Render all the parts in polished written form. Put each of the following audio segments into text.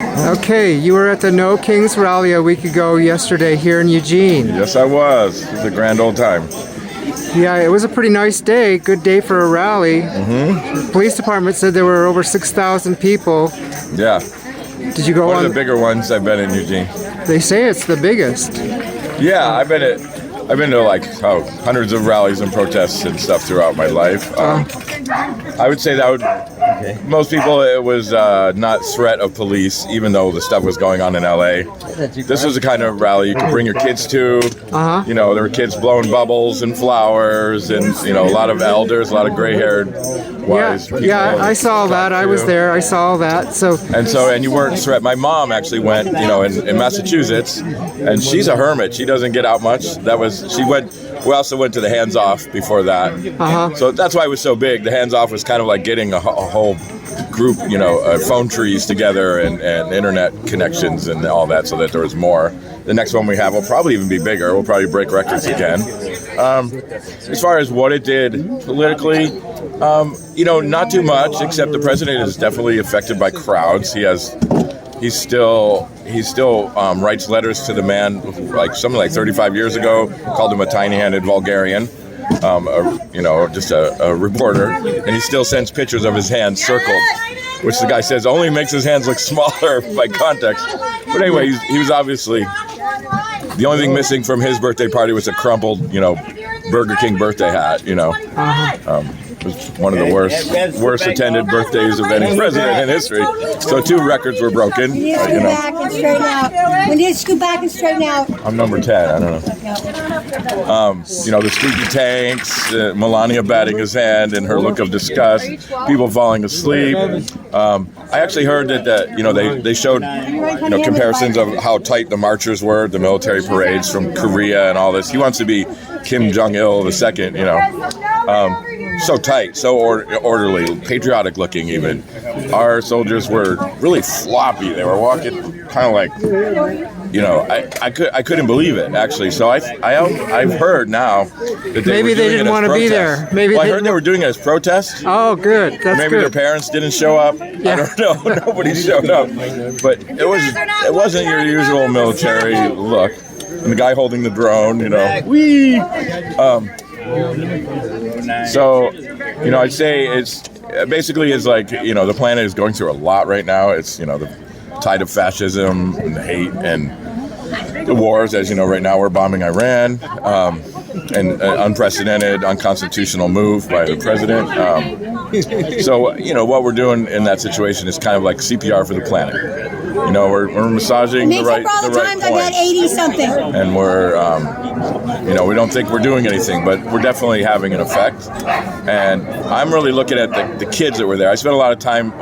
Okay, you were at the No Kings rally a week ago yesterday here in Eugene. Yes, I was. It was a grand old time. Yeah, it was a pretty nice day. Good day for a rally. The police department said there were over 6,000 people. Yeah. Did you go One on? of the bigger ones I've been in Eugene. They say it's the biggest. Yeah, I've been to like hundreds of rallies and protests and stuff throughout my life. I would say that would. Most people, it was not threat of police, even though the stuff was going on in LA. This was the kind of rally you could bring your kids to. You know, there were kids blowing bubbles and flowers, and a lot of elders, a lot of gray-haired, wise people. Yeah, I saw that. I was there. I saw that. And you weren't threat. My mom actually went, in Massachusetts, and she's a hermit. She doesn't get out much. We also went to the Hands Off before that. So that's why it was so big. The Hands Off was kind of like getting a whole group, phone trees together and internet connections and all that, so that there was more. The next one we have will probably even be bigger. We'll probably break records again. As far as what it did politically, not too much, except the president is definitely affected by crowds. He still writes letters to the man, like something like 35 years ago, called him a tiny-handed vulgarian, just a reporter, and he still sends pictures of his hands circled, which the guy says only makes his hands look smaller by context. But anyway, he was obviously, the only thing missing from his birthday party was a crumpled, Burger King birthday hat, It was one of the worst attended birthdays of any president in history. So 2 records were broken. We need to scoot back and straighten out. We need to scoot back and straighten out. I'm number 10. I don't know. The squeaky tanks, Melania batting his hand and her look of disgust, people falling asleep. I actually heard that they showed comparisons of how tight the marchers were, the military parades from Korea and all this. He wants to be Kim Jong-il II, so tight, so orderly, patriotic looking even. Our soldiers were really floppy. They were walking kind of like, I couldn't believe it, actually. So I've heard now that maybe they didn't want to be there. I heard they were doing it as protest. Oh, good. That's maybe good. Their parents didn't show up. Yeah. I don't know. Nobody showed up. But it wasn't your usual military look. And the guy holding the drone, whee! So, I'd say it's like, the planet is going through a lot right now. It's, the tide of fascism and hate and the wars. As you know, right now we're bombing Iran, and an unprecedented, unconstitutional move by the president. So, what we're doing in that situation is kind of like CPR for the planet. We're massaging the right points. I've had 80 something. And we're, we don't think we're doing anything, but we're definitely having an effect. And I'm really looking at the kids that were there. I spent a lot of time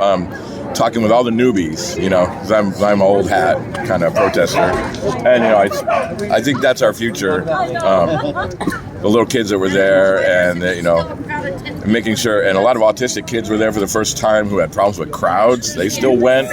talking with all the newbies, because I'm an old hat kind of protester. And, I think that's our future. The little kids that were there and, making sure, and a lot of autistic kids were there for the first time who had problems with crowds. They still went.